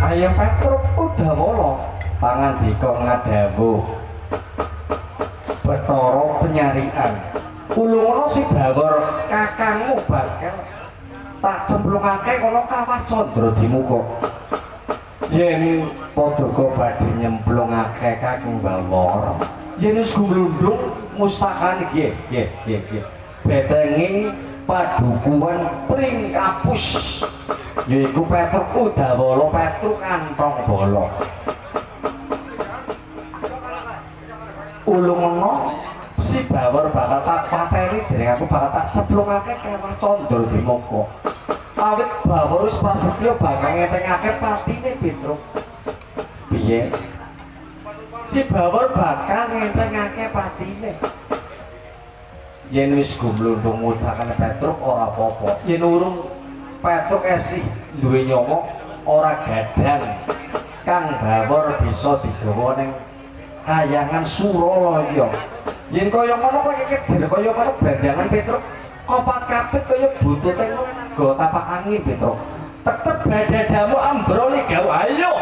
Hayang Petruk Udawala pangandika ngadhawuh Bathara penyarian ulungana Sidawar kakangmu bakal tak cemplungake kana Kawah Candra Dimuka yen padha badhe nyemplungake Kakang Bawara yen wis gumlundhung mustakan nggih betenging padukuhan pring kapus yaiku Petruk Udawala Petruk Kantong Bala ulungana Sidawar bakal tak pateni dereng aku bakal tak ceplungake Kawah Candra Dimuka awit Bawara wis prasetya bakal ngetengake patine Petruk piye Sidawar bakal ngentengake patine yen wis gumlundhung mucakane Petruk ora apa-apa yen urung Petruk esih duwe nyawa ora gadang Kang Bawor bisa digawa ning Kayangan Suralaya yen kaya ngono kowe kejer kaya karo branjangan Petruk opat kabeh kaya buntute nggo tapak angin Petruk tetep badadamu ambroli gawe ayo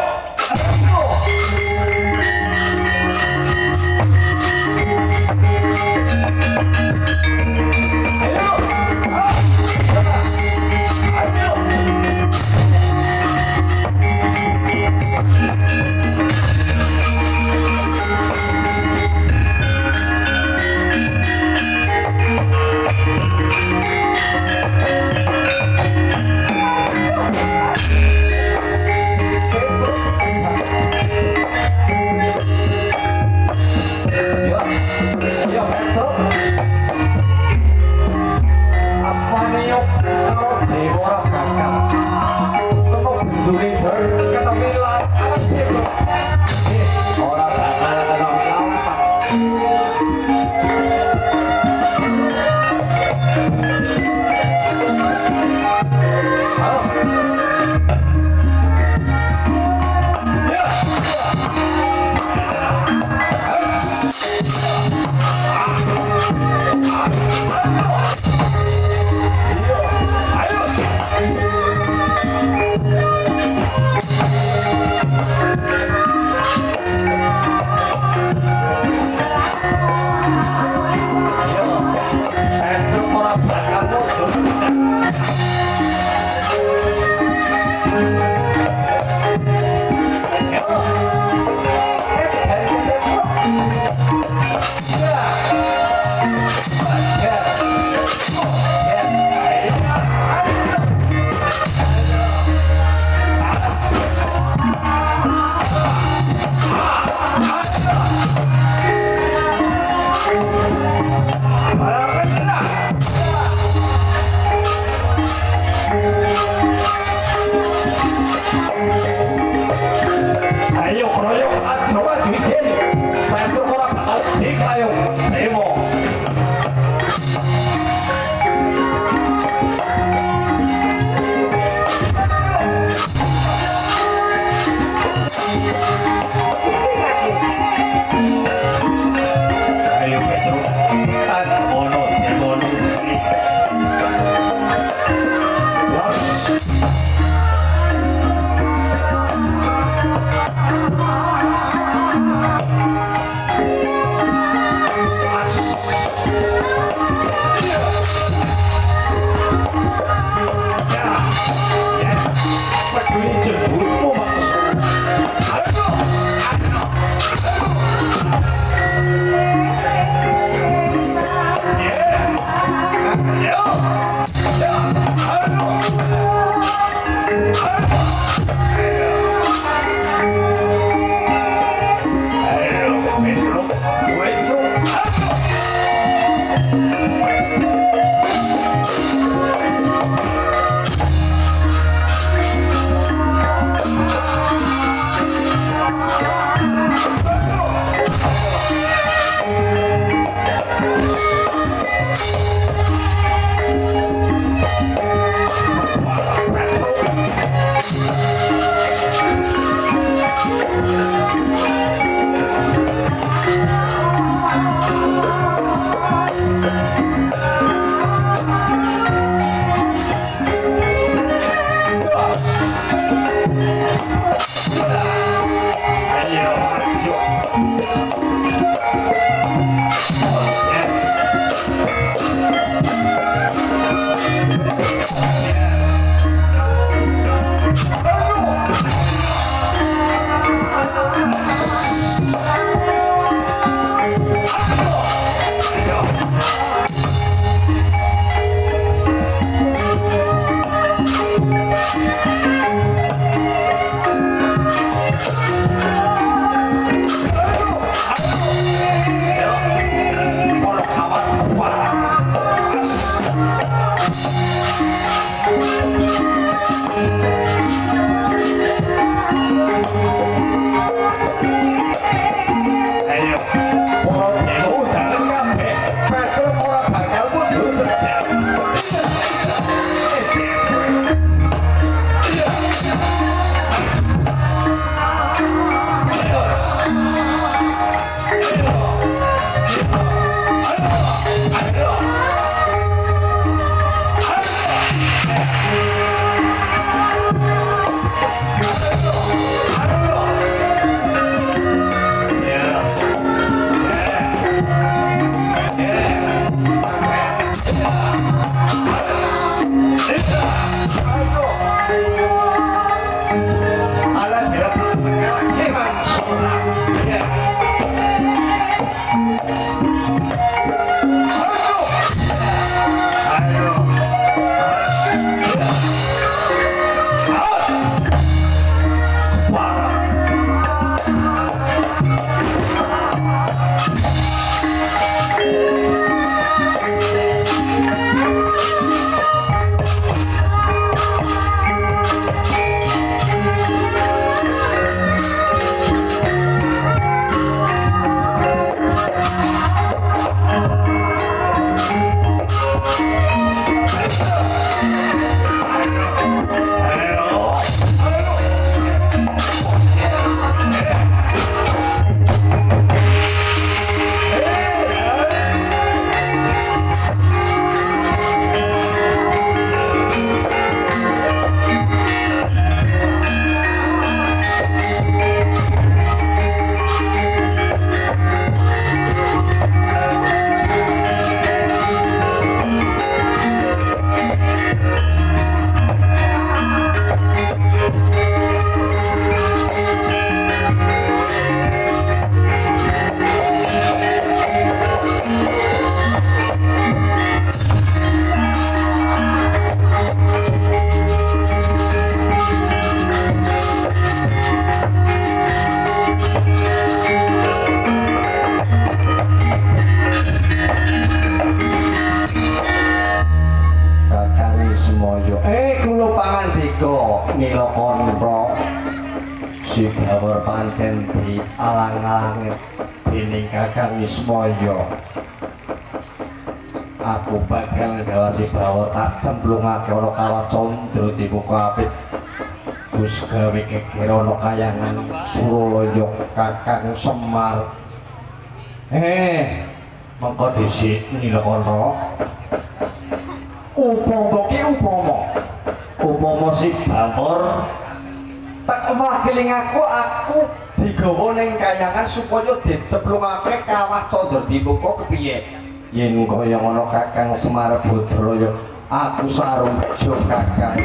proyek Jawa Jijin Petruk ora bakal diklayung demo ayo Petruk tak ono demo ini si Bawor pancen di alang-alange dening Kakang Wismaya. Aku bakal gawa si Bawor tak cemplungake ana kawat Candra di muka apit. Wis gawe geger ana kayangan Suralaya Kakang Semar. Mengko dhisik Nilakara. Upama si Bawor tak mageling aku digawa ning kayangan supaya diceplungake kawah Candra di muka kepiye? Yen kaya ngono Kakang Semar Badraya, aku sarung bejo Kakang.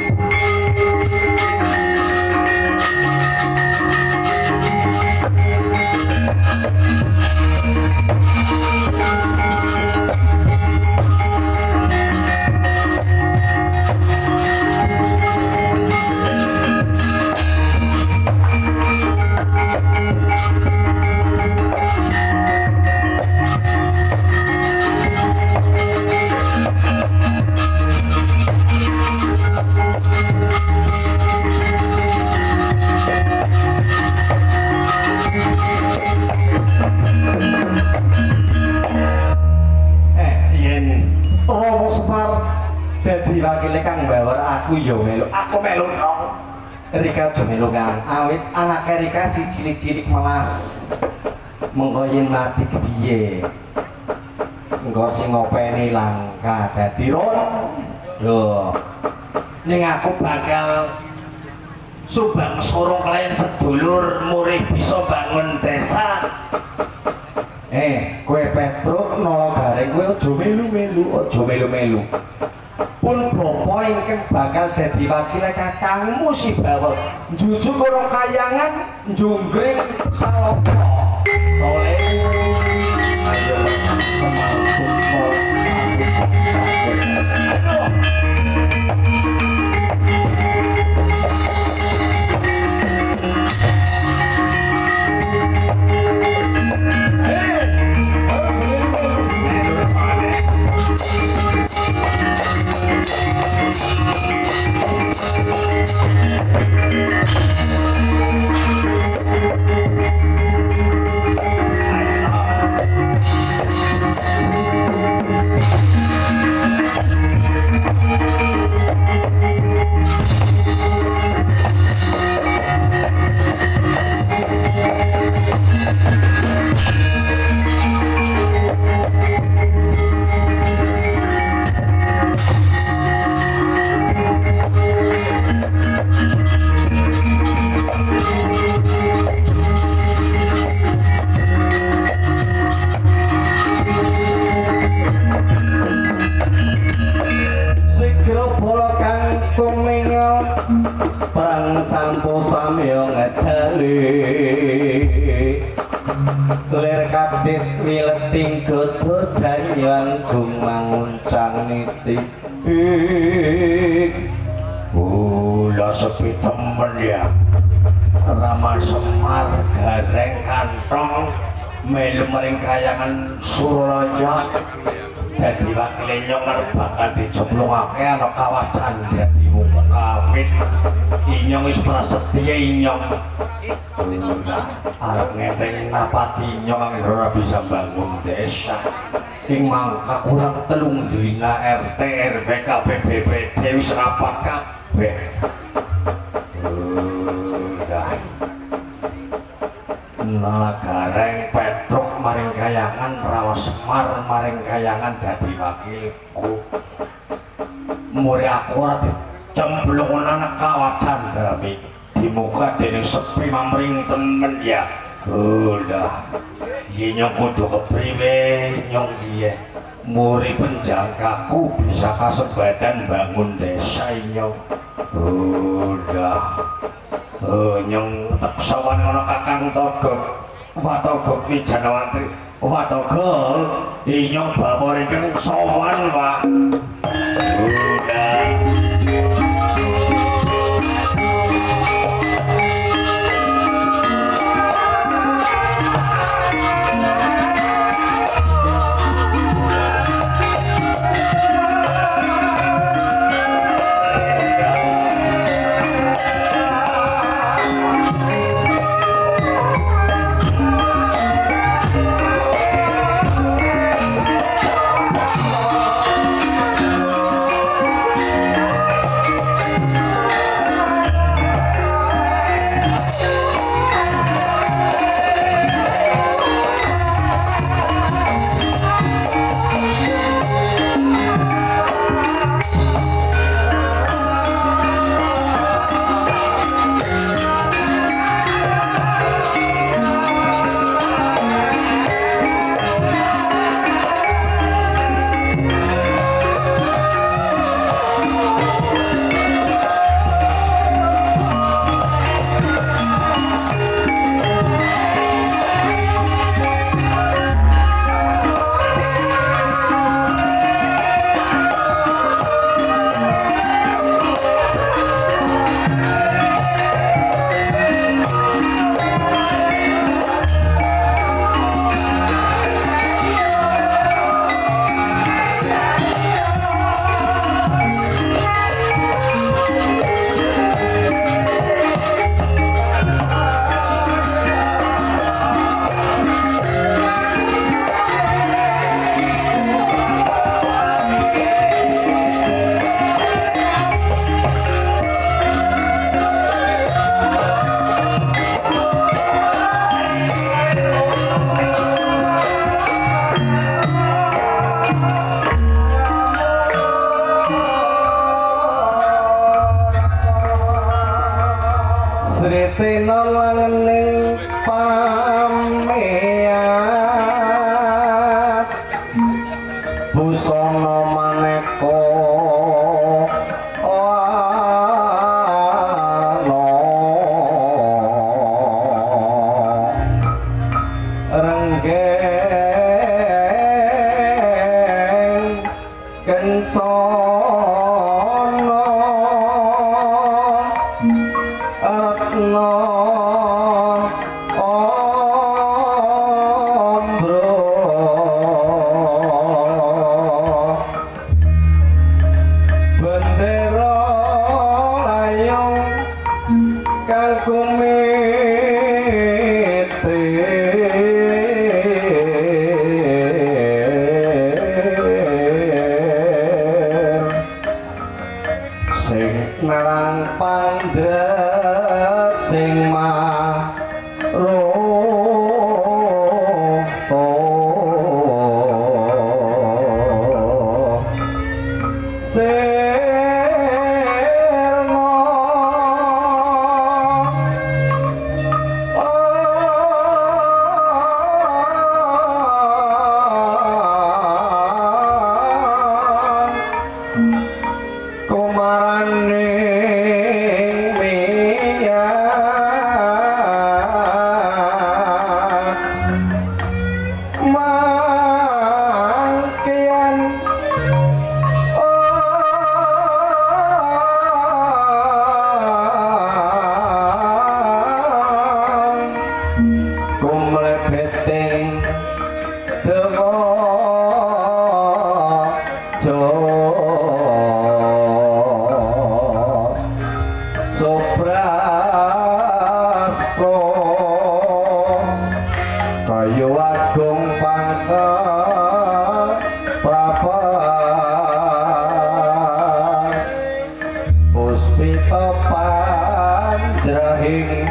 Romo Semar dadi wakile Kang Bawor, aku ya melu. Aku melu dong. Rika aja melu Kang. Awit anake Rika si cilik-cilik melas. Mengko yen mati kepiye? Engko sing ngopeni langka dadi ron. Lho. Ning aku bakal subang sorong kalian sedulur murih bisa bangun desa. Kowe Petruk nolo gareng kowe aja melu-melu. Pun bapa ingkang bakal dadi wakile Kakangmu si Bawor. Njujug ora kayangan njunggring saloka. Oleh ayo semangat perang campo samyong edali lir kadit wileting godo danyang gumanguncang niti ula sepi temen ya Rama Semar gareng kantong melu maring kayangan Suralaya dadi wakile nyong bakal diceplungake ana kawah Candra di muka kawit. Inyong wis prasetya inyong arep ngenteng napati inyong ora bisa bangun desa ing mangka kurang telung dina RT RW KPBP wis rapat kabeh. Gareng Petruk maring kayangan Rawa Semar maring kayangan dadi wakilku. Muri aku ora dicemplung nang kawah Candra di muka dening sepi mamring temen ya. Udah nyong kudu kepriwe nyong piye muri penjangkaku bisa kasebadan bangun desa nyong. Udah nyong tak sawan ngono Kakang Togo Watogo ki Janawantri Watogo inyong Bawor ingkang sawan Pak. Udah kaya agung pangka prapat puspita panjrahing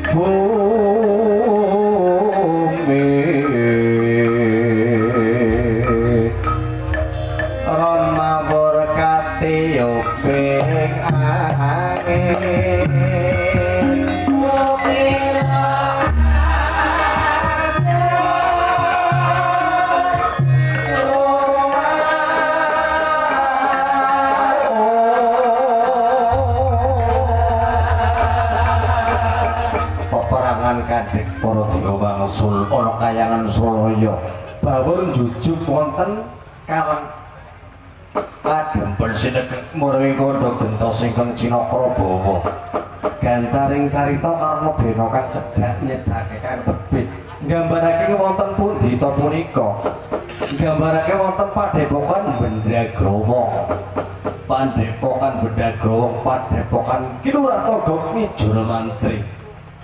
bumi ron mabur kati uping angin kadek para dewa wangsul ana kayangan Suraya bawur njujug wonten karang kadempel sinegek muruwi kandha gentos ingkang Cinakra bawa gancaring carita karna bena kang cedhak nyedhake kang tebih nggambarake wonten pundi ta punika nggambarake wonten Padepokan Bendagrawa Padepokan Bendagrawa Padepokan Kilurah Togog Mijara Mantri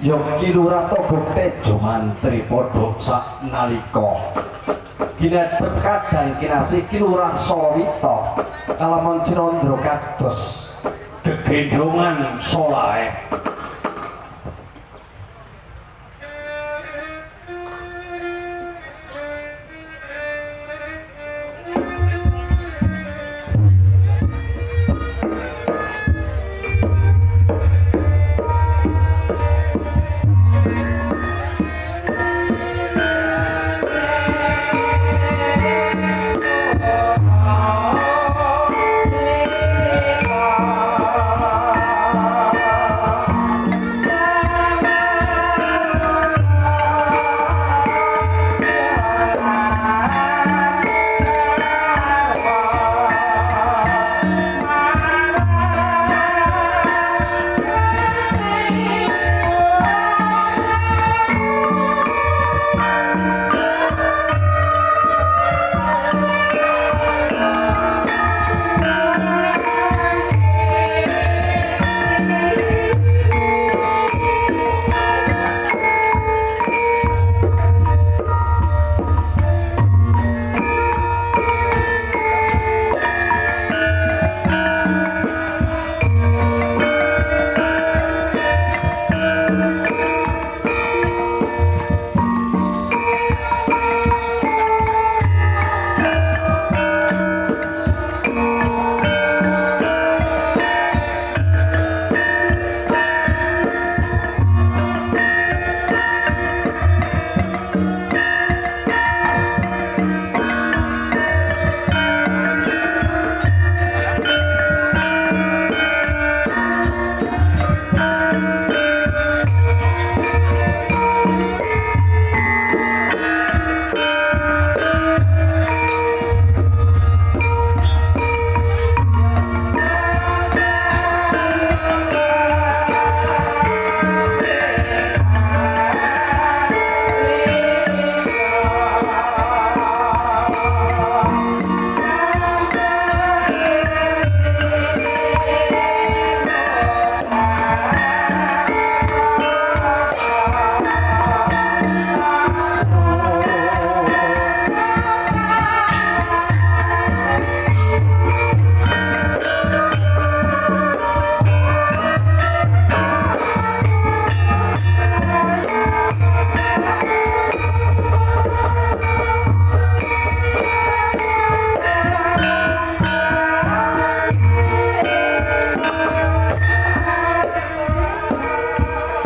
Yok Kilurah Togog Tejo Mantri padha saknalika ginadhep kadang kinasih Kilurah Sawita kalamun Cirandra kados gegendhongan solahe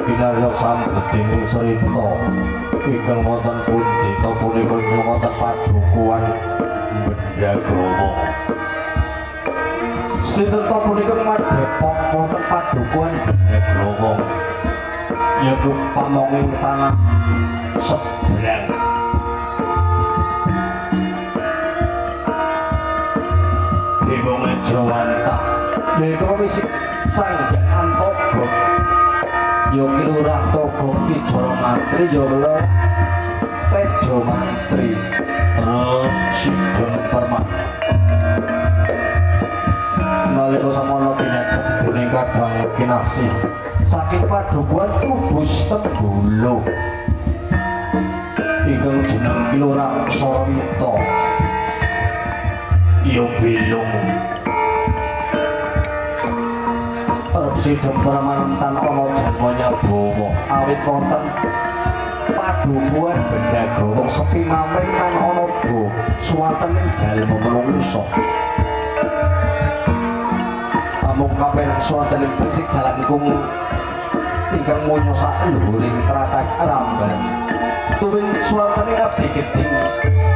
Kinarya sambeting cerita ingkang wonten pundi ta punika ingkang wonten Padukuhan Bendagrawa. Sinten ta punika madhepok wonten Padukuhan Bendagrawa. Yaiku pamonging tanah seberang. Dewa Majawantah yaiku wis Sanghyang Togog. Yo Kilurah Togog Mijara Mantri yo Tejo Mantri Sugeng Permana nalika samono kinedhep dening kadang kinasih saking Padukuhan Trubus Tembulu ingkang jeneng Kilurah Sarwita ya bilung Residen Pramantan ana janmanya bawa awit wonten padukuhan Bendagara sepi mamring tan ana bo suwatening jalma menungsa amung kaperang suwatening pesik jalan kumu ingkang munyo sak luhuring tratag Ramban tuwin suwatening abdi gedhing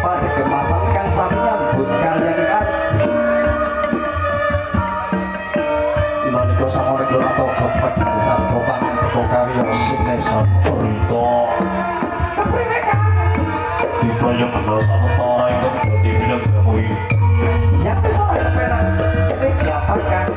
padhegem masal kang sami nyambut karyan kardi nalika samare kelora toga pedhang sabda pangan beko kawiyos sinesa urita kepriwe kang dibaya kena sawetara ingkang dadi bilang gawe ya wis ora kepenak sing diapakan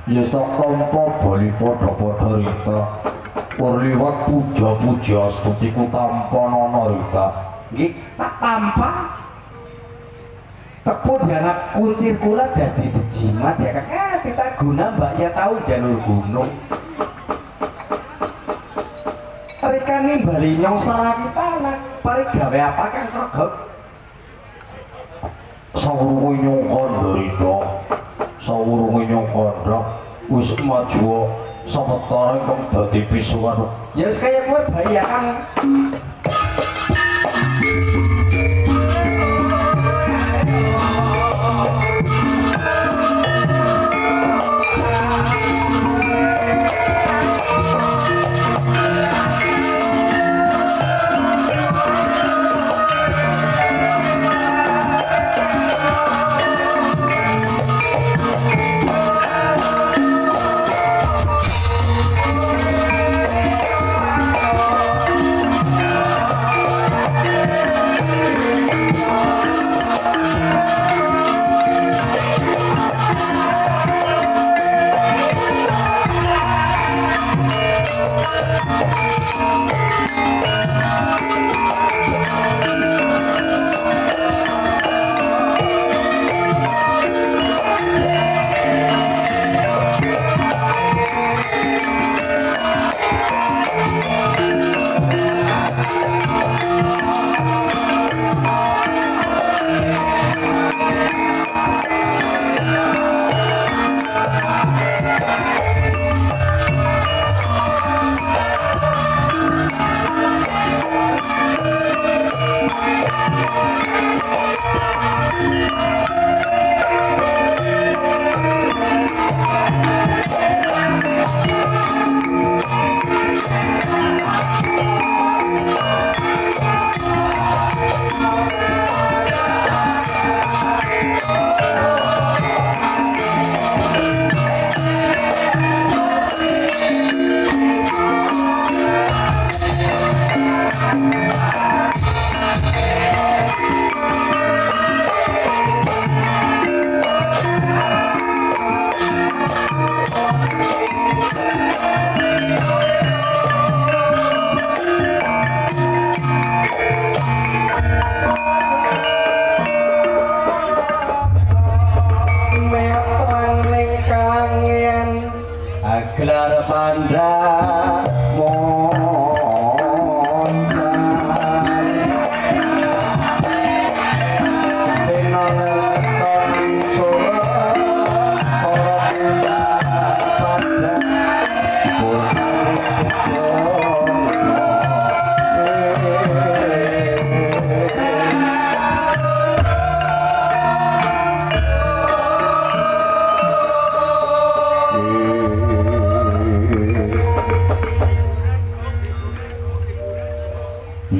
ya sakampa bali padha-padha rita liwat puja-puja astutiku tanpa nana rita nggih tak tampa tepun anak kuncir kula dadi jejimat ya kang kita guna mbak ya tahu jalur gunung rikane bali nyong sarang tanah pari gawe apa kang krogok sawurunge nyong kandha rita sawurunge nyong kandha wis maju sawetara kang dadi pisuwan ya wis kaya kowe bayi ya kang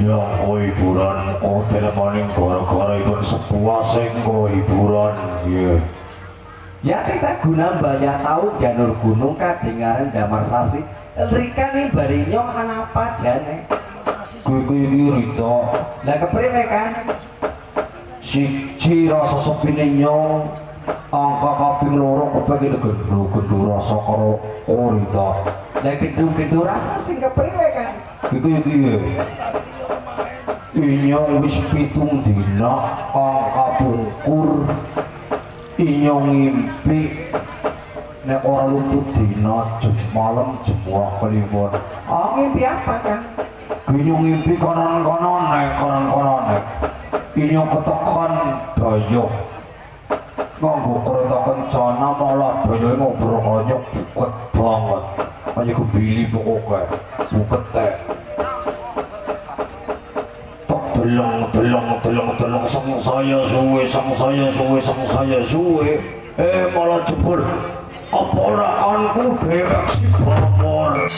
Yang hiburan hotel maning gara-gara itu sepuasnya hiburan iya. Ya kita guna banyak tahun janur gunung kadingaran damar sasi Rika nih barinya apa jane Kuwi Rita lah kepriwe kan siji rasa sepine nyong angka kaping loro kepengin gendhu rasa karo Rita lah gendhu rasa sing kepriwe kan iki inyong wis 7 dina angka pungkur inyong ngimpi nek ora luput dina jam malam jam 2 kliwon ngimpi apa kan inyong ngimpi konon-konon nek inyong ketekan daya nganggo kereta kencana malah daya ngobrol kaya buket banget kaya kebili pokoknya buket teh deleng sang saya suwe malah jebul keponakanku dewek si Bramor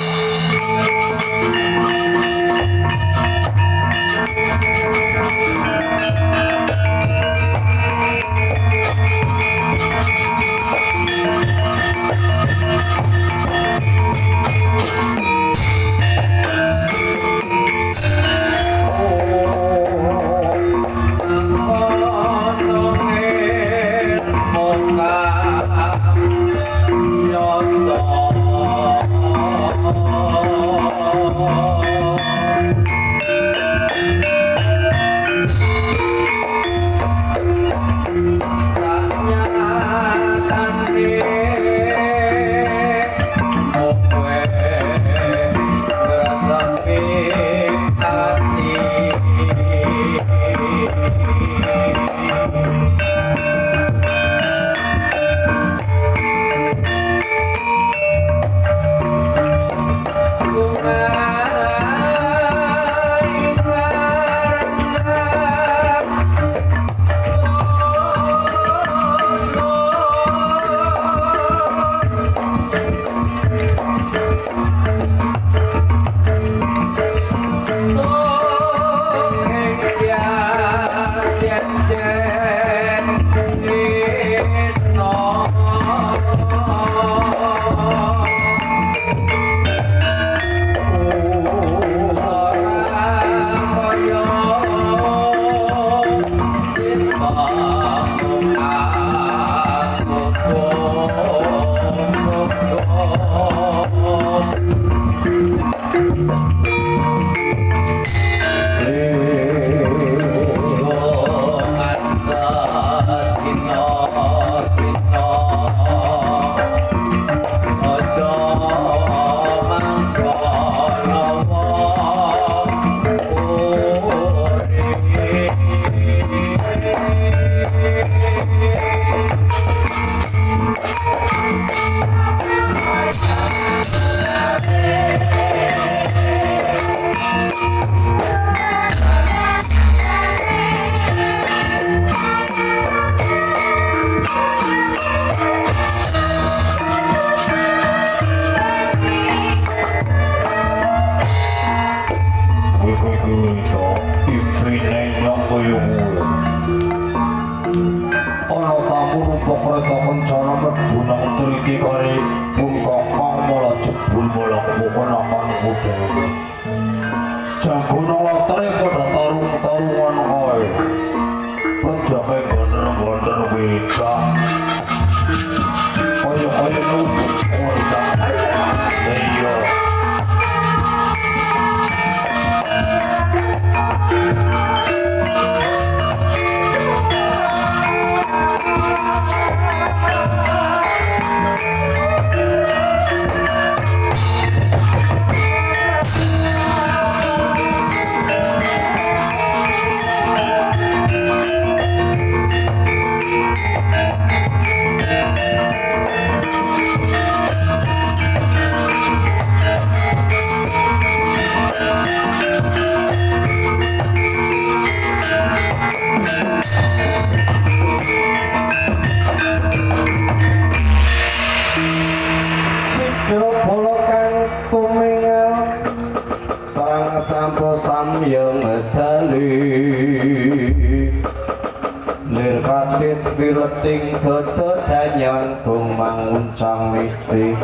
wileting kedadanyan gumanguncang miti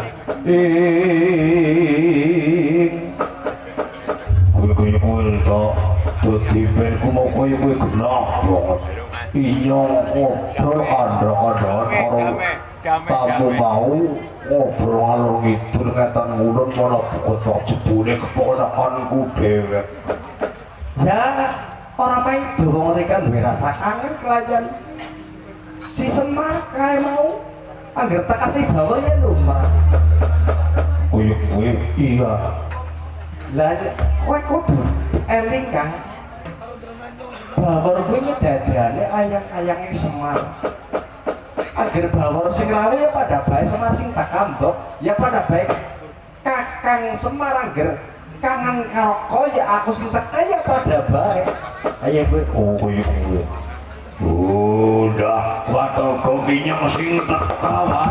kuwi to dadi ben ku mau koyo kuwi genah banget inyong ngobrol andra-andra karo tamu mau ngobrol ngalor ngidul ngetan ngulon malah kok jebule keponakanku dhewe ya ora main dowo ngrikan duwe rasa kangen kelayan si Semar kae mau angger tak kasih bawa ya lumrah kuwi iya lah kowe kudu eling Kang bawor kuwi dadane ayang-ayange Semar agar bawor sing rawuh ya pada bae Semar sing tak kambok ya pada bae Kakang Semar angger kangen karo koyo aku sing tak kaya pada bae ayo kowe oh kuwi udah wato kokinya sing tak kawan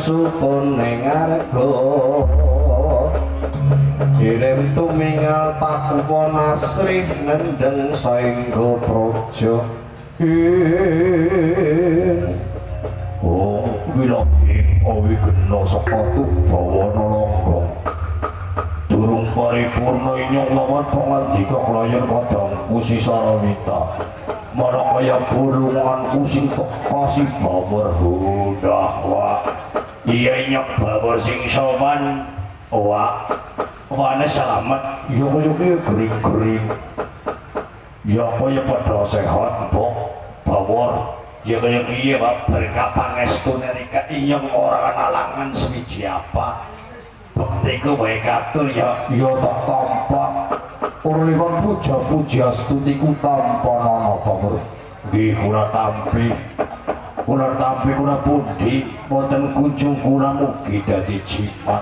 supun ning arga kirim tumingal pakuwon asri nendeng saengga praja oh wilong awi kena sepatu bawana langga durung paripurna inyong lawan pangandika klayen kadangku si Sarawita mana kaya bulunganku sing teka si Bawor udah wak iya nyok Bawor sing sopan wak wane selamat ya kaya gering-gering ya kaya pada sehat mbok Bawor ya kaya iya Pak berkah pangestu nerika inyong orang alangan swiji apa bektiku wae katur ya tak tampak ora liwat puja-puji astutiku tanpa nana Bawor nggih kula tampi kula pundi wonten kunjung kula mugi dadi jimat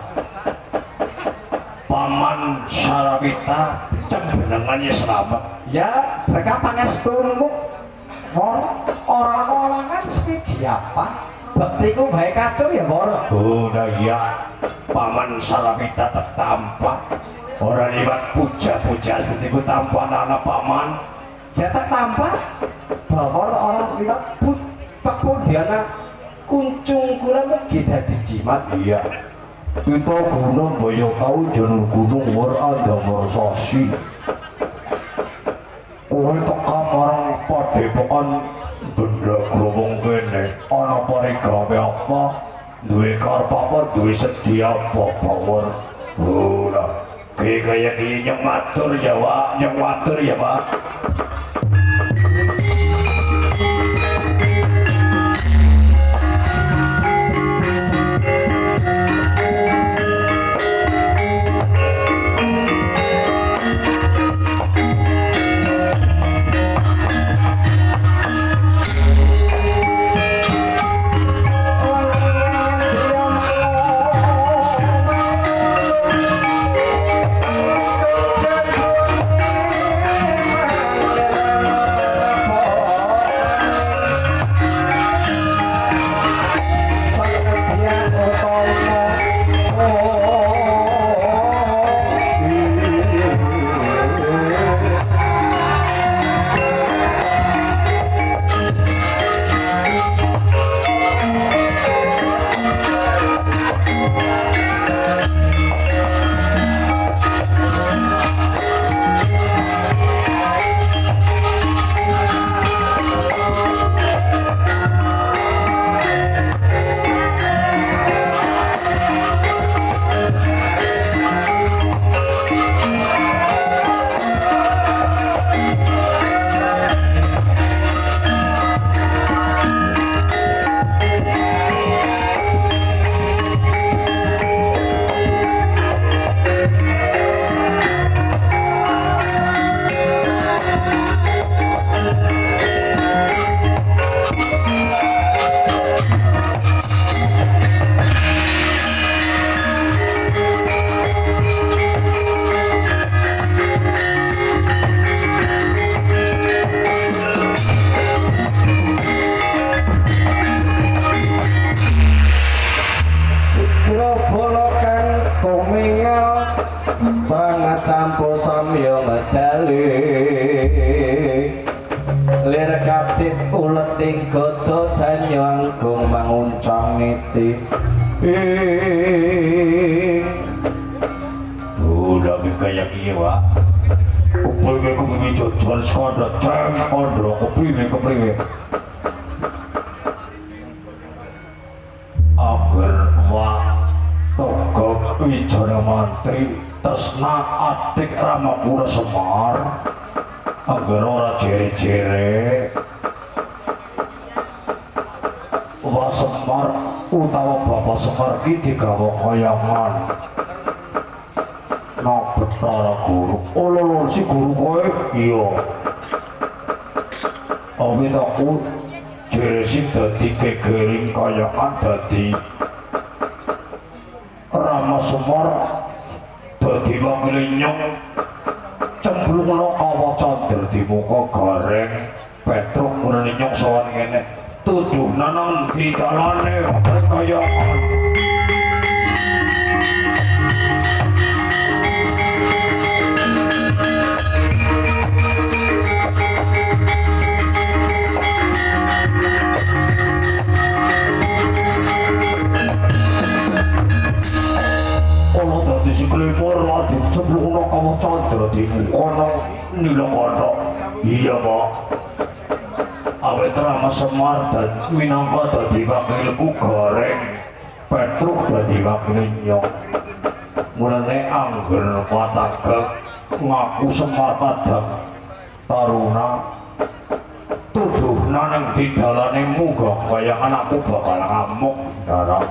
Paman Sarawita cendengannya selamat ya berkah pangestunmu orang olangan swiji apa bektiku bae katur ya Bor udah iya Paman Sarawita tertampak orang liwat puja-puja astutiku tanpa nana Paman ya tak tampak bahwa orang liwat kemudian kuncung kula mugi dadi jimat iya kita gunung boyo tau jeneng gunung war adamar sasi kowe teka marang padepokan benda growong kene ana parigawe apa duwe karep apa duwe sedhi apa Bawor ora kaya nyong matur ya Wak nyong matur ya Pak Prangat campo samya medali lir katit uleting godo danyo anggung manguncang niti lagi kayak iya Pak kepriwe jojon sekolah ceng kondro kepriwe agar Wak Togok Wijaya Mantri Tresna adik Ramapura Semar agar ora jere-jere Wak Semar utawa Bapak Semar ki digawa kayangan nak betara guru lho si guru kowe iya awit aku jere sing dadi kegering kayangan dadi Rama Semar dadi wakile nyong cemplungno kawaca dadi muka gareng Petruk mulane nyong sowan ngene tuduh nanang di dalane kayangan kalau dadi si Klepor lagi cemplungno kawaca dadi muka nilakana iya Pak awet Rama Semar dan minangka dadi wakilku goreng Petruk dadi wakile nyong mulane angger watagek ngaku Semar padang taruna tuduh naneng di dalane munggah kayangan aku bakal ngamuk darah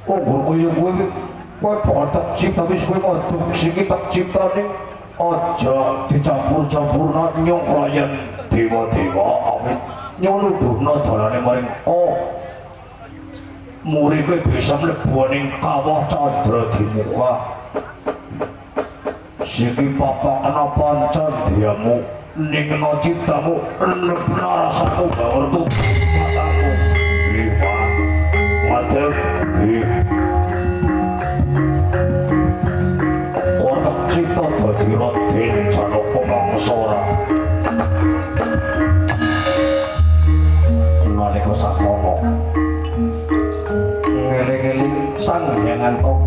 kowe bakal tak cipta wis kowe kodok sing tak ciptane aja dicampur-campurna nyong klien dewa-dewa awit nyong nuduhna dalane maring muri kowe bisa mlebu ning kawah candra di muka siki papa kena pancen diamu ning ciptamu nepna rasamu bawur tu matamu liwa madep otak cipta dadi Raden Janaka Mangsara nalika sakmono ngeling-eling sang Hyang Antogo